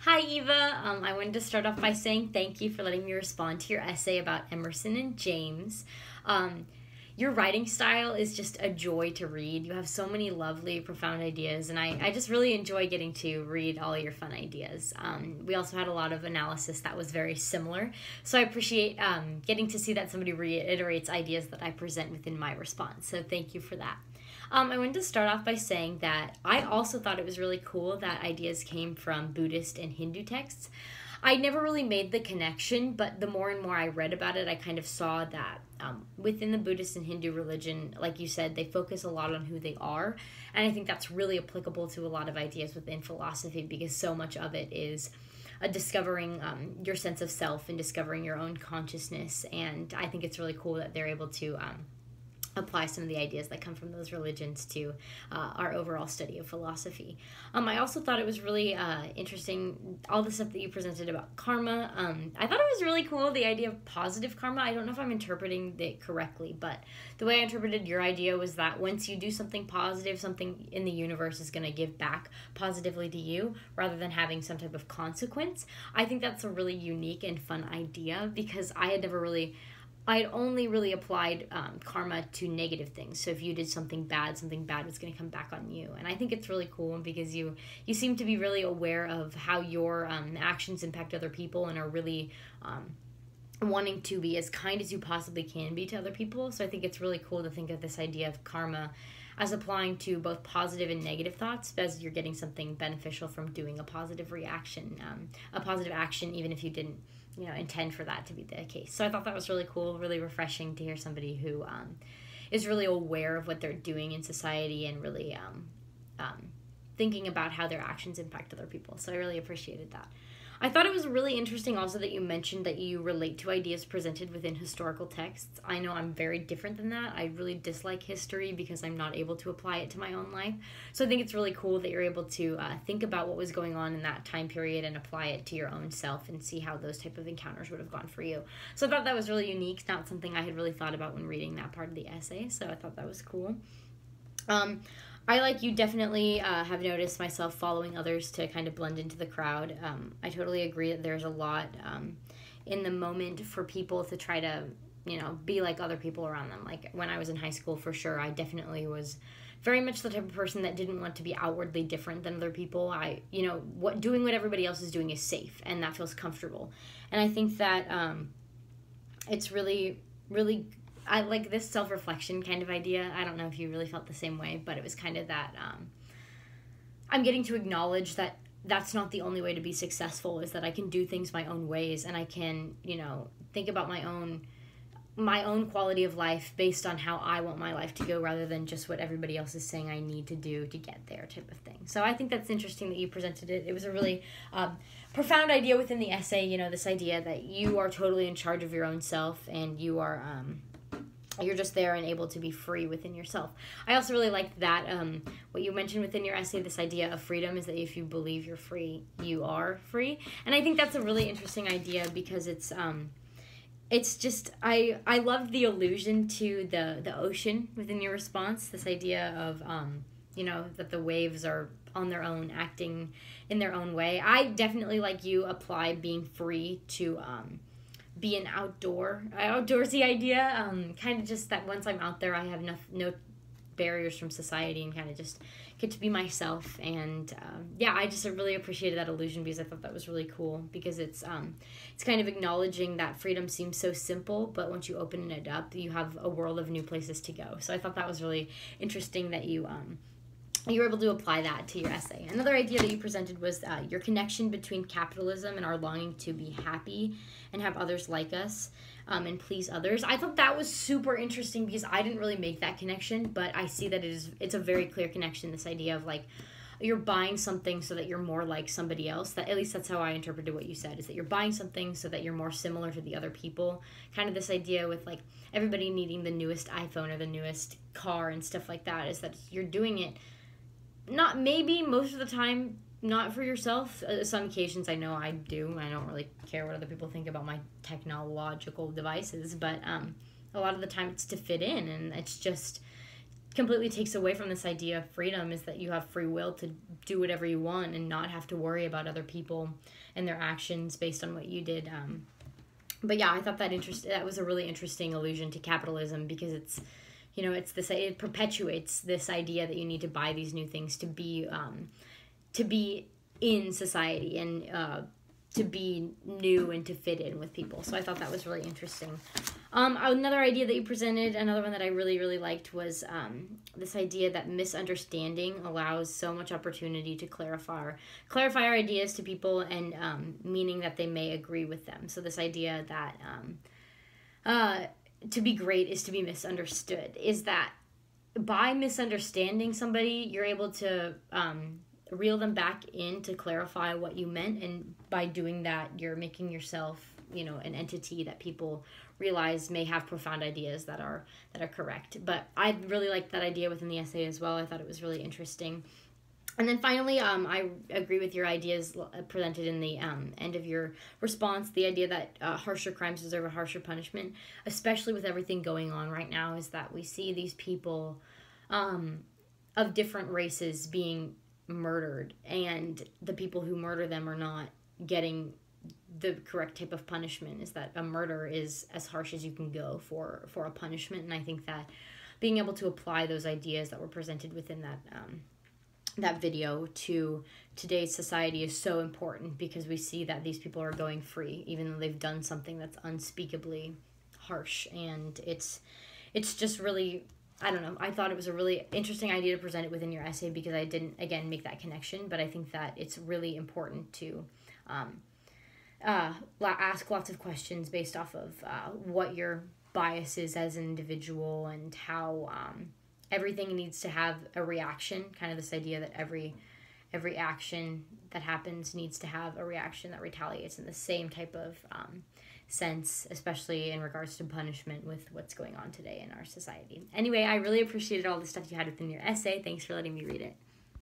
Hi, Eva. I wanted to start off by saying thank you for letting me respond to your essay about Emerson and James. Um, your writing style is just a joy to read. You have so many lovely, profound ideas, and I just really enjoy getting to read all your fun ideas. We also had a lot of analysis that was very similar, so I appreciate getting to see that somebody reiterates ideas that I present within my response, so thank you for that. I wanted to start off by saying that I also thought it was really cool that ideas came from Buddhist and Hindu texts. I never really made the connection, but the more and more I read about it, I kind of saw that within the Buddhist and Hindu religion, like you said, they focus a lot on who they are. And I think that's really applicable to a lot of ideas within philosophy because so much of it is discovering your sense of self and discovering your own consciousness. And I think it's really cool that they're able to apply some of the ideas that come from those religions to our overall study of philosophy. I also thought it was really interesting, all the stuff that you presented about karma. I thought it was really cool, the idea of positive karma. I don't know if I'm interpreting it correctly, but the way I interpreted your idea was that once you do something positive, something in the universe is going to give back positively to you rather than having some type of consequence. I think that's a really unique and fun idea because I had only really applied karma to negative things. So if you did something bad was going to come back on you. And I think it's really cool because you seem to be really aware of how your actions impact other people and are really wanting to be as kind as you possibly can be to other people. So I think it's really cool to think of this idea of karma as applying to both positive and negative thoughts as you're getting something beneficial from doing a positive reaction, a positive action, even if you didn't intend for that to be the case. So I thought that was really cool, really refreshing to hear somebody who is really aware of what they're doing in society and really thinking about how their actions impact other people. So I really appreciated that. I thought it was really interesting also that you mentioned that you relate to ideas presented within historical texts. I know I'm very different than that. I really dislike history because I'm not able to apply it to my own life. So I think it's really cool that you're able to think about what was going on in that time period and apply it to your own self and see how those type of encounters would have gone for you. So I thought that was really unique, not something I had really thought about when reading that part of the essay. So I thought that was cool. I, like you, definitely have noticed myself following others to kind of blend into the crowd. I totally agree that there's a lot in the moment for people to try to, be like other people around them. Like when I was in high school, for sure, I definitely was very much the type of person that didn't want to be outwardly different than other people. Doing what everybody else is doing is safe, and that feels comfortable. And I think that it's really, really I like this self-reflection kind of idea. I don't know if you really felt the same way, but it was kind of that I'm getting to acknowledge that that's not the only way to be successful, is that I can do things my own ways and I can, think about my own quality of life based on how I want my life to go rather than just what everybody else is saying I need to do to get there type of thing. So I think that's interesting that you presented it. It was a really profound idea within the essay, this idea that you are totally in charge of your own self and you're just there and able to be free within yourself. I also really liked that what you mentioned within your essay, this idea of freedom is that if you believe you're free, you are free. And I think that's a really interesting idea because it's just, I loved the allusion to the ocean within your response, this idea of, that the waves are on their own, acting in their own way. I definitely, like you, apply being free to be an outdoorsy idea, kind of just that once I'm out there I have no barriers from society and kind of just get to be myself. And I just really appreciated that illusion because I thought that was really cool because it's kind of acknowledging that freedom seems so simple, but once you open it up you have a world of new places to go. So I thought that was really interesting that you were able to apply that to your essay. Another idea that you presented was your connection between capitalism and our longing to be happy and have others like us and please others. I thought that was super interesting because I didn't really make that connection, but I see that it's a very clear connection, this idea of like you're buying something so that you're more like somebody else. That, at least that's how I interpreted what you said, is that you're buying something so that you're more similar to the other people. Kind of this idea with like everybody needing the newest iPhone or the newest car and stuff like that, is that you're doing it not maybe most of the time not for yourself. Some occasions I know I do. I don't really care what other people think about my technological devices, but a lot of the time it's to fit in, and it's just completely takes away from this idea of freedom, is that you have free will to do whatever you want and not have to worry about other people and their actions based on what you did. But yeah, I thought that was a really interesting allusion to capitalism, because it's, you know, it perpetuates this idea that you need to buy these new things to be in society, and to be new and to fit in with people. So I thought that was really interesting. Another idea that you presented, another one that I really, really liked, was this idea that misunderstanding allows so much opportunity to clarify our ideas to people, and meaning that they may agree with them. So this idea that to be great is to be misunderstood, is that by misunderstanding somebody, you're able to reel them back in to clarify what you meant, and by doing that, you're making yourself, you know, an entity that people realize may have profound ideas that are correct. But I really liked that idea within the essay as well. I thought it was really interesting. And then finally, I agree with your ideas presented in the end of your response. The idea that harsher crimes deserve a harsher punishment, especially with everything going on right now, is that we see these people of different races being murdered, and the people who murder them are not getting the correct type of punishment. Is that a murder is as harsh as you can go for a punishment. And I think that being able to apply those ideas that were presented within that video to today's society is so important, because we see that these people are going free even though they've done something that's unspeakably harsh. And it's just really, I don't know, I thought it was a really interesting idea to present it within your essay, because I didn't, again, make that connection. But I think that it's really important to ask lots of questions based off of what your bias is as an individual, and how everything needs to have a reaction. Kind of this idea that every action that happens needs to have a reaction that retaliates in the same type of sense, especially in regards to punishment with what's going on today in our society. Anyway, I really appreciated all the stuff you had within your essay. Thanks for letting me read it.